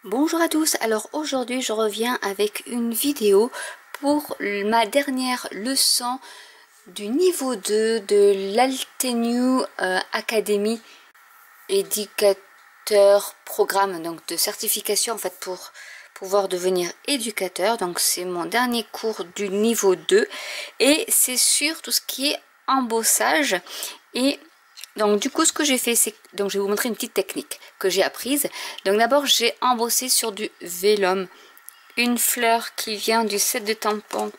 Bonjour à tous, alors aujourd'hui je reviens avec une vidéo pour ma dernière leçon du niveau 2 de l'Altenew Academy éducateur programme, donc de certification en fait pour pouvoir devenir éducateur. Donc c'est mon dernier cours du niveau 2 et c'est sur tout ce qui est embossage. Et donc du coup ce que j'ai fait, c'est donc je vais vous montrer une petite technique que j'ai apprise. Donc d'abord j'ai embossé sur du vélum une fleur qui vient du set de tampons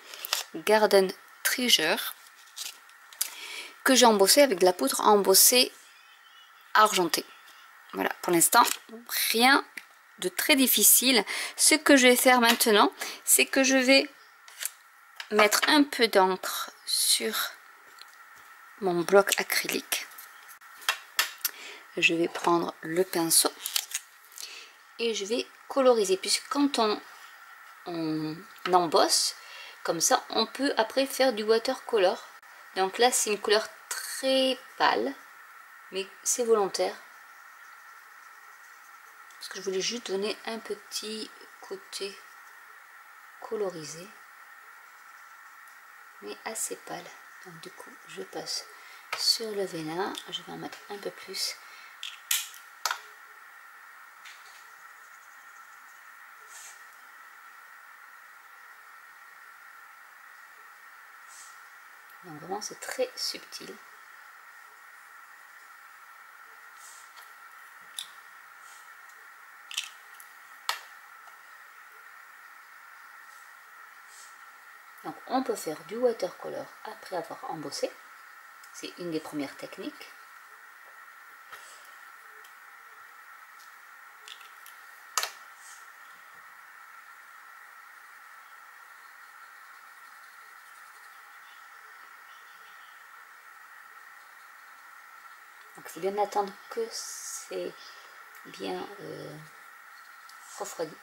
Garden Treasure que j'ai embossé avec de la poudre embossée argentée. Voilà, pour l'instant rien de très difficile. Ce que je vais faire maintenant, c'est que je vais mettre un peu d'encre sur mon bloc acrylique. Je vais prendre le pinceau et je vais coloriser, puisque quand on embosse comme ça, on peut après faire du watercolor. Donc là c'est une couleur très pâle, mais c'est volontaire parce que je voulais juste donner un petit côté colorisé, mais assez pâle. Donc du coup je passe sur le vélin, je vais en mettre un peu plus. Donc vraiment c'est très subtil. Donc on peut faire du watercolor après avoir embossé. C'est une des premières techniques. Donc c'est bien d'attendre que c'est bien refroidi.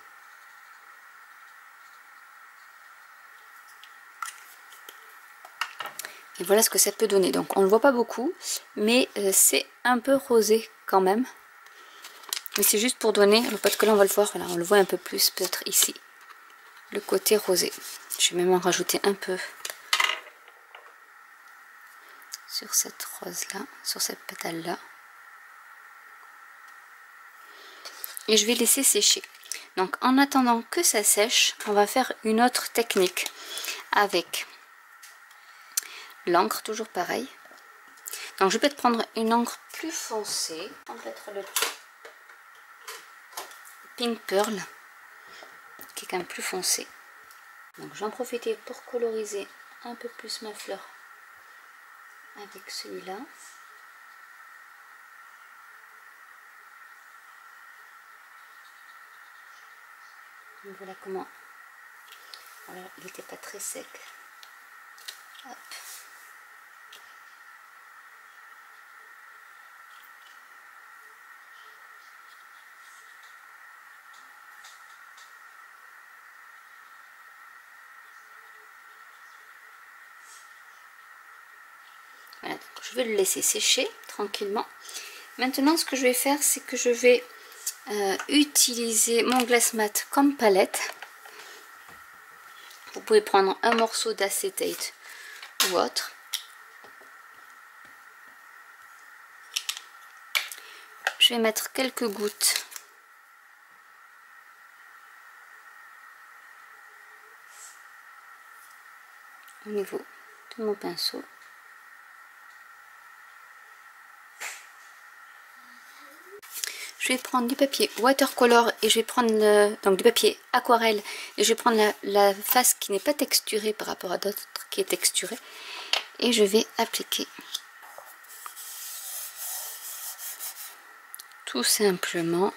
Et voilà ce que ça peut donner. Donc on ne le voit pas beaucoup, mais c'est un peu rosé quand même. Mais c'est juste pour donner, peut-être que là on va le voir, voilà, on le voit un peu plus peut-être ici, le côté rosé. Je vais même en rajouter un peu sur cette rose là, sur cette pétale là. Et je vais laisser sécher. Donc en attendant que ça sèche, on va faire une autre technique avec l'encre, toujours pareil. Donc je vais peut-être prendre une encre plus foncée, peut-être le Pink Pearl, qui est quand même plus foncé. Donc j'en profite pour coloriser un peu plus ma fleur avec celui-là. Voilà comment. Voilà, il n'était pas très sec. Hop. Voilà, donc je vais le laisser sécher tranquillement. Maintenant, ce que je vais faire, c'est que je vais utiliser mon glace mat comme palette. Vous pouvez prendre un morceau d'acétate ou autre. Je vais mettre quelques gouttes au niveau de mon pinceau. Je vais prendre du papier watercolor et je vais prendre donc du papier aquarelle et je vais prendre la face qui n'est pas texturée par rapport à d'autres qui est texturée et je vais appliquer tout simplement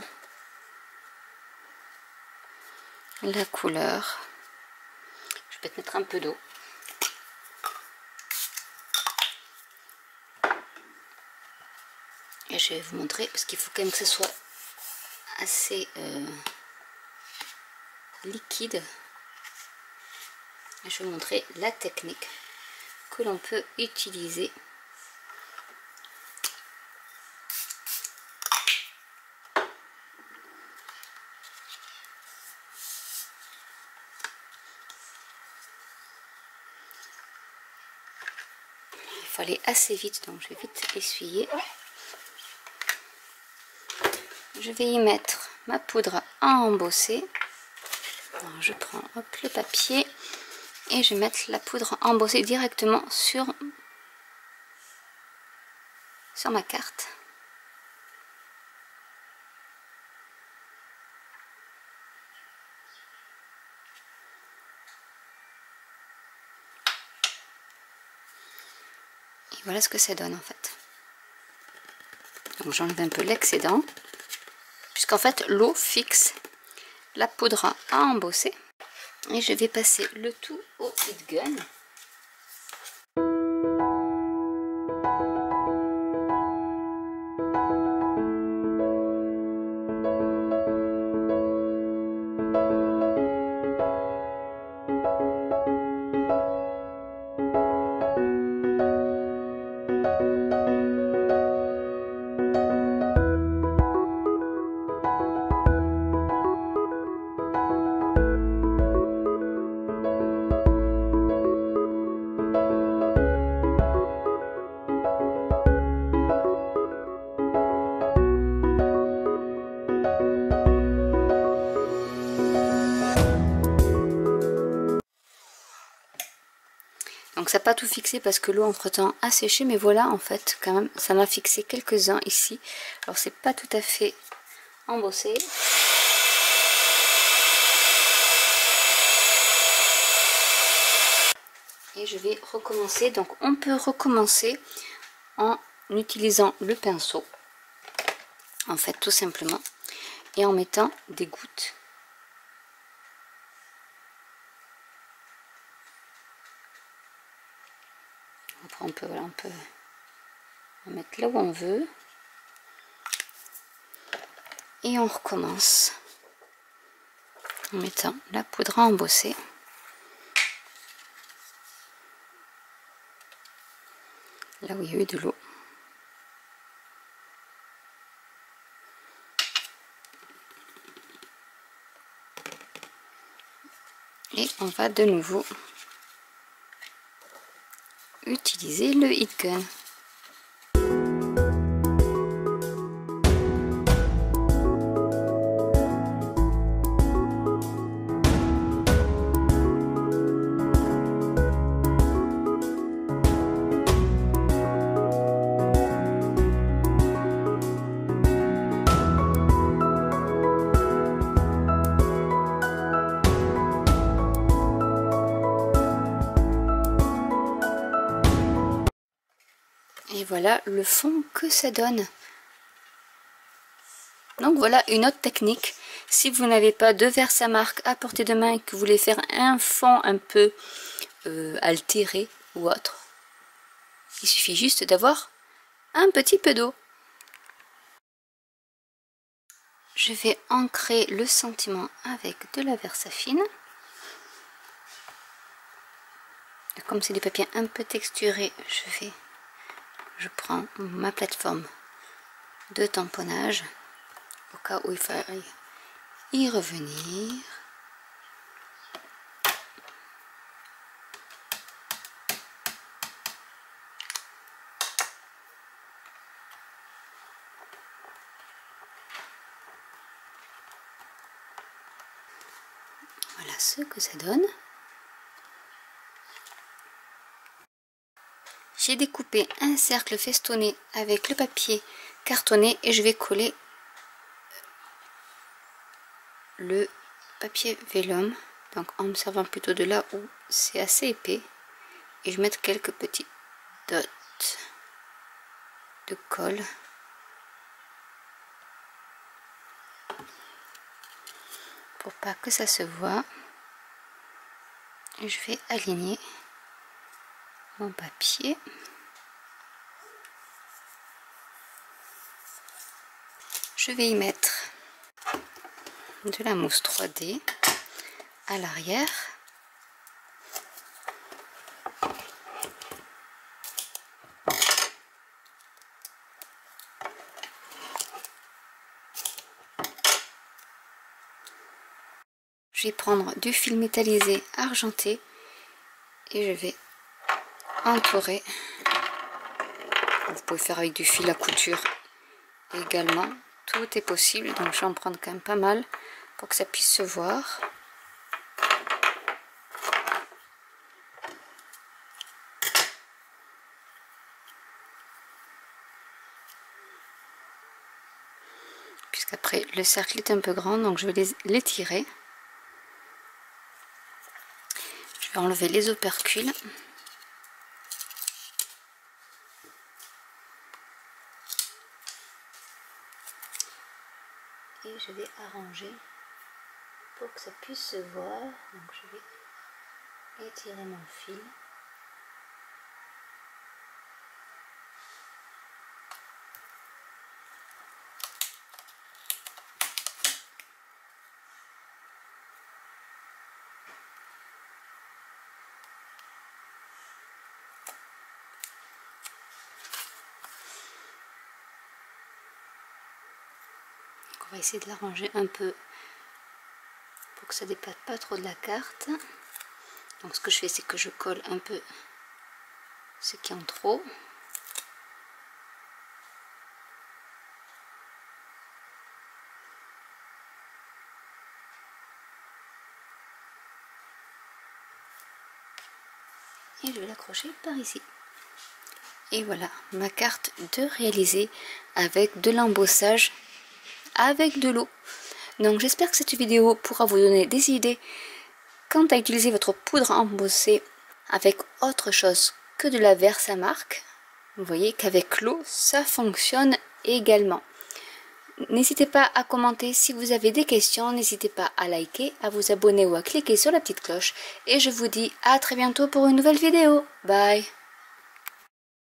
la couleur. Je vais peut-être mettre un peu d'eau. Et je vais vous montrer parce qu'il faut quand même que ce soit assez liquide. Et je vais vous montrer la technique que l'on peut utiliser. faut aller assez vite, donc je vais vite essuyer. Je vais y mettre ma poudre à embosser. Alors, je prends le papier et je vais mettre la poudre embossée directement sur ma carte. Et voilà ce que ça donne en fait. Donc j'enlève un peu l'excédent, puisqu'en fait l'eau fixe la poudre à embosser. Et je vais passer le tout au heat gun. Donc ça n'a pas tout fixé parce que l'eau entre temps a séché, mais voilà en fait quand même ça m'a fixé quelques-uns ici. Alors c'est pas tout à fait embossé. Et je vais recommencer. Donc on peut recommencer en utilisant le pinceau, en fait tout simplement, et en mettant des gouttes. Après on peut mettre là où on veut. Et on recommence en mettant la poudre à embosser. Là où il y a eu de l'eau. Et on va de nouveau utiliser le heat gun. Et voilà le fond que ça donne. Donc voilà une autre technique. Si vous n'avez pas de Versamark à portée de main et que vous voulez faire un fond un peu altéré ou autre, il suffit juste d'avoir un petit peu d'eau. Je vais ancrer le sentiment avec de la Versafine. Comme c'est du papier un peu texturé, je prends ma plateforme de tamponnage au cas où il faille y revenir. Voilà ce que ça donne. J'ai découpé un cercle festonné avec le papier cartonné et je vais coller le papier vélum, donc en me servant plutôt de là où c'est assez épais, et je vais mettre quelques petits dots de colle pour pas que ça se voit. Et je vais aligner mon papier. Je vais y mettre de la mousse 3D à l'arrière. Je vais prendre du fil métallisé argenté et je vais entourer Vous pouvez faire avec du fil à couture également. Tout est possible. Donc je vais en prendre quand même pas mal pour que ça puisse se voir. Puisqu'après le cercle est un peu grand, donc je vais l'étirer. Je vais enlever les opercules. Et je vais arranger pour que ça puisse se voir. Donc je vais étirer mon fil. On va essayer de l'arranger un peu pour que ça dépasse pas trop de la carte. Donc ce que je fais, c'est que je colle un peu ce qui est en trop. Et je vais l'accrocher par ici. Et voilà ma carte de réaliser avec de l'embossage avec de l'eau. Donc j'espère que cette vidéo pourra vous donner des idées quant à utiliser votre poudre embossée avec autre chose que de la Versamark. Vous voyez qu'avec l'eau ça fonctionne également. N'hésitez pas à commenter si vous avez des questions, n'hésitez pas à liker, à vous abonner ou à cliquer sur la petite cloche. Et je vous dis à très bientôt pour une nouvelle vidéo. Bye!